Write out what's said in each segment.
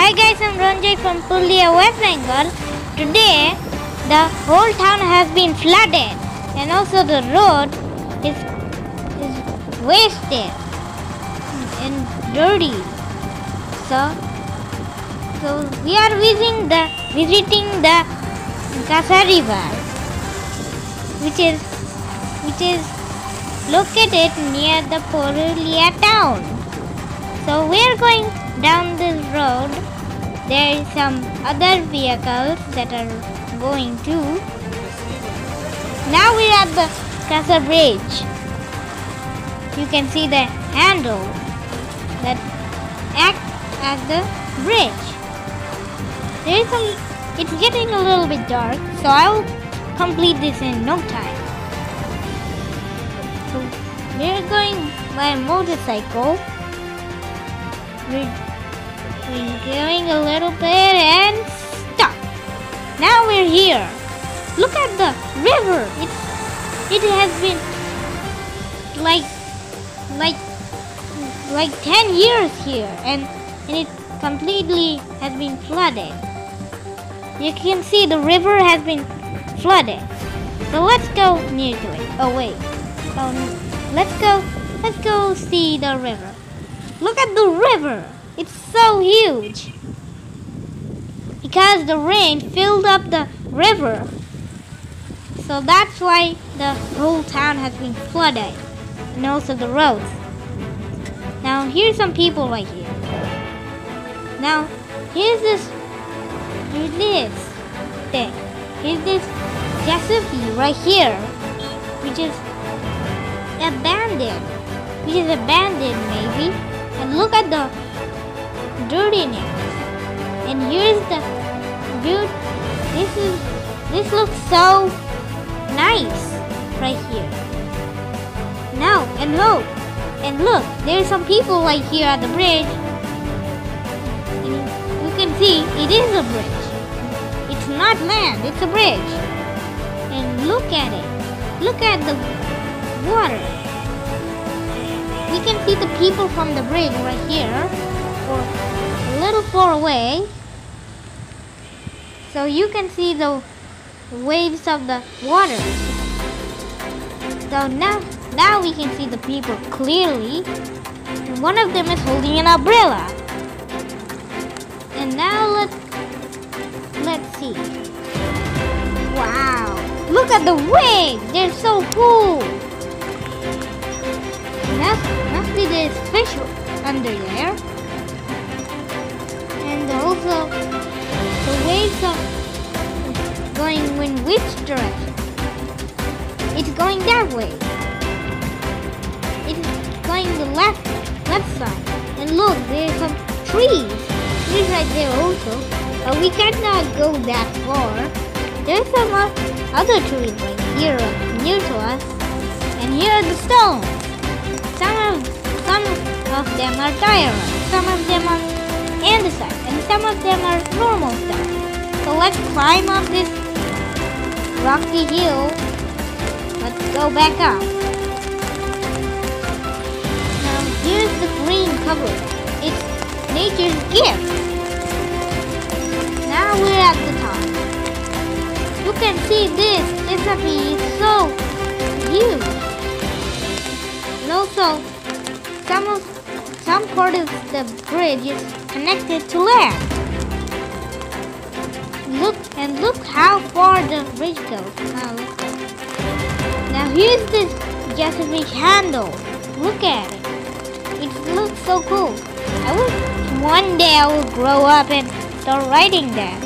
Hi guys, I'm Ranajoy from Purulia, West Bengal. Today, the whole town has been flooded and also the road is wasted and dirty. So we are visiting the Kansai River, which is located near the Purulia town. So we are going down this road. There is some other vehicles that are going too. Now we're at the Kansai bridge. You can see the handle that acts as the bridge. It's getting a little bit dark, so I'll complete this in no time. So we're going by motorcycle. We're going a little bit and stop. Now we're here. Look at the river. It has been like 10 years here, and it completely has been flooded. You can see the river has been flooded. So let's go near to it. Oh wait. Oh no. Let's go see the river. Look at the river. It's so huge. Because the rain filled up the river. So that's why the whole town has been flooded. And also the roads. Now here's some people right here. Now here's this thing. Here's this recipe right here, which is abandoned. Maybe. And look at the dirtiness. And here's the view. This looks so nice right here. Now and look, there's some people right here at the bridge. And you can see it is a bridge. It's not land, it's a bridge. And look at it. Look at the water. We can see the people from the bridge right here, or a little far away. So you can see the waves of the water. So now we can see the people clearly. And one of them is holding an umbrella. And now let's see. Wow! Look at the waves! They're so cool! Must be there's fish under there. And also the waves are going in which direction? It's going that way. It's going the left side. And look, there's some trees right there also. But we cannot go that far. There's some other trees right here near to us. And here are the stones. Some of them are diorite, some of them are andesite, and some of them are normal stuff. So let's climb up this rocky hill. Let's go back up. Now here's the green cover. It's nature's gift. Now we're at the top. You can see this recipe is so huge. And also, some part of the bridge is connected to land. Look how far the bridge goes. Now here's this Jessica handle. Look at it. It looks so cool. One day I will grow up and start riding that.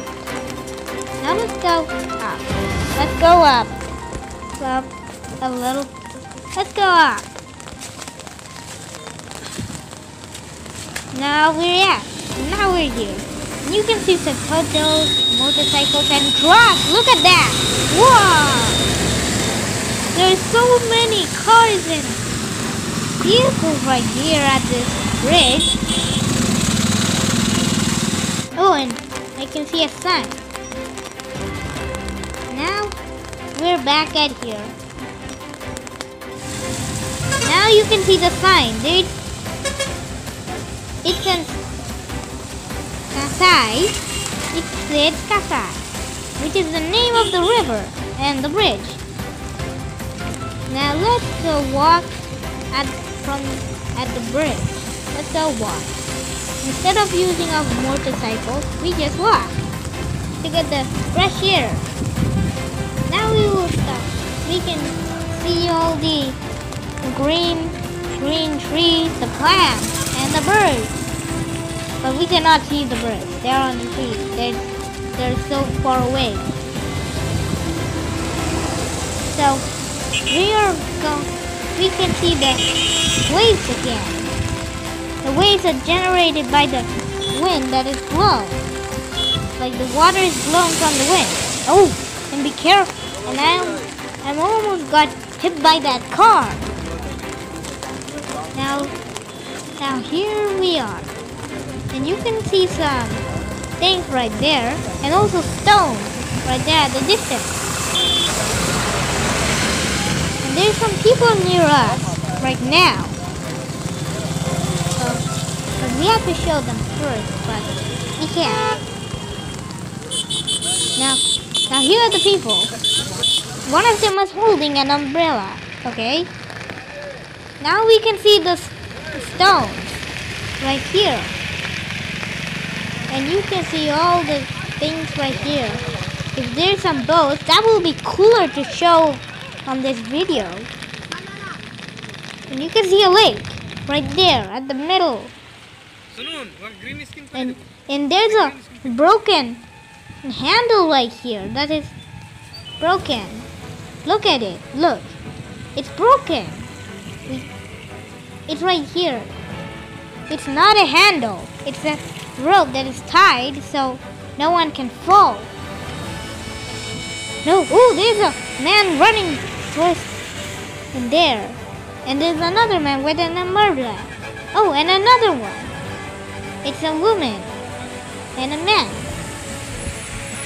Now let's go up. Let's go up. Up a little. Let's go up. Now we're here. You can see some photos, motorcycles, and trucks. Look at that! Wow! There's so many cars and vehicles right here at this bridge. Oh, and I can see a sign. Now we're back at here. Now you can see the sign. It can Kansai, it said Kansai, which is the name of the river and the bridge. Now let's go walk at the bridge. Let's go walk. Instead of using a motorcycle, we just walk to get the fresh air. Now we will stop. We can see all the green trees, the plants, and the birds. But we cannot see the birds. They're on the trees. They're so far away. So we can see the waves again. The waves are generated by the wind that is blown. Like the water is blown from the wind. Oh, and be careful. And I'm almost got hit by that car. Now here we are. And you can see some things right there. And also stones right there at the distance. And there's some people near us right now. But we have to show them first, but we can't. Now here are the people. One of them is holding an umbrella, okay? Now we can see the stones right here. And you can see all the things right here. If there's some boats, that will be cooler to show on this video. And you can see a lake right there at the middle. And there's a broken handle right here that is broken. Look at it. Look. It's broken. It's right here. It's not a handle. It's a rope that is tied so no one can fall. No. Oh, there's a man running towards in there. And there's another man with an umbrella. Oh, and another one. It's a woman and a man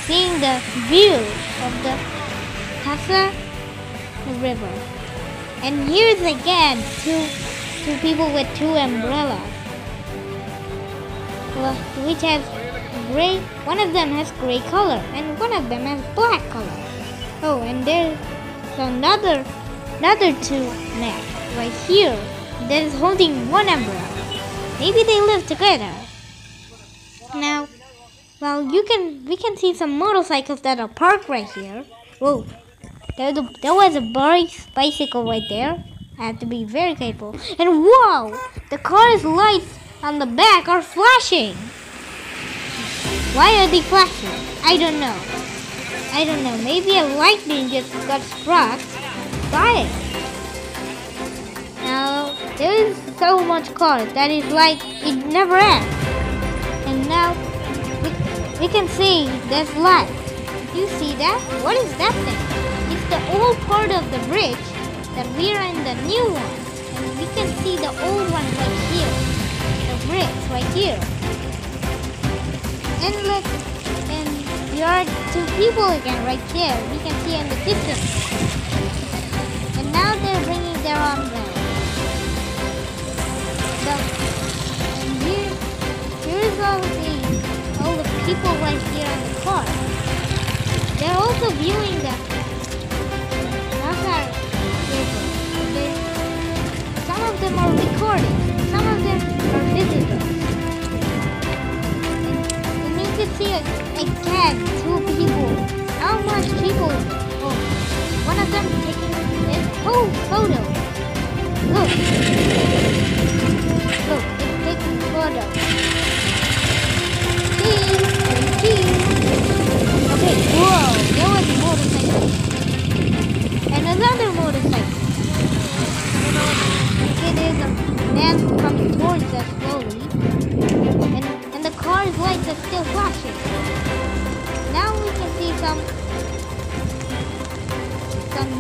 seeing the view of the Kasa River. And here's again two people with two umbrellas, which has gray. One of them has gray color and one of them has black color. Oh, and there's another two men right here that is holding one umbrella. Maybe they live together. Now, well, we can see some motorcycles that are parked right here. Whoa, there was a bicycle right there. I have to be very careful. And wow, the car's lights on the back are flashing. Why are they flashing? I don't know. Maybe a lightning just got struck by it. Now, there is so much cars that is like it never ends. And now, we can see there's light. You see that? What is that thing? It's the old part of the bridge that we are in the new one. And we can see the old one right here. The bridge right here. And look, and there are two people again right there. We can see in the distance. And now they're bringing their umbrella. And here's all the people right here on the car. They're also viewing the Kasa River. Some of them are recording. Some of them are visitors. And you can see again two people. How much people? Oh, one of them taking this photo. Look, it's taking photo. Okay, whoa, there was a motorcycle. And another motorcycle. Okay, there's a man coming towards us slowly. And the car's lights are still flashing. Now we can see some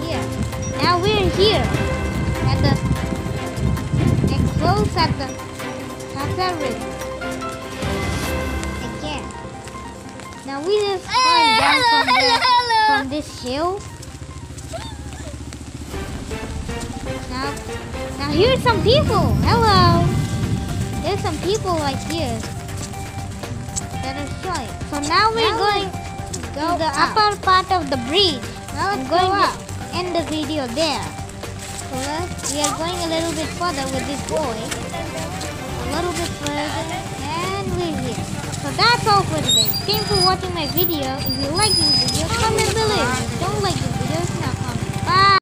here. Now we're here at close at the Kasa River. Now we just climb down from this hill. Now here's some people. Hello. There's some people right here that are now we're going to the upper part of the bridge. Now I'm let's going go up. to end the video there. We are going a little bit further with this boy. A little bit further, and we're here. So that's all for today. Thanks for watching my video. If you like this video,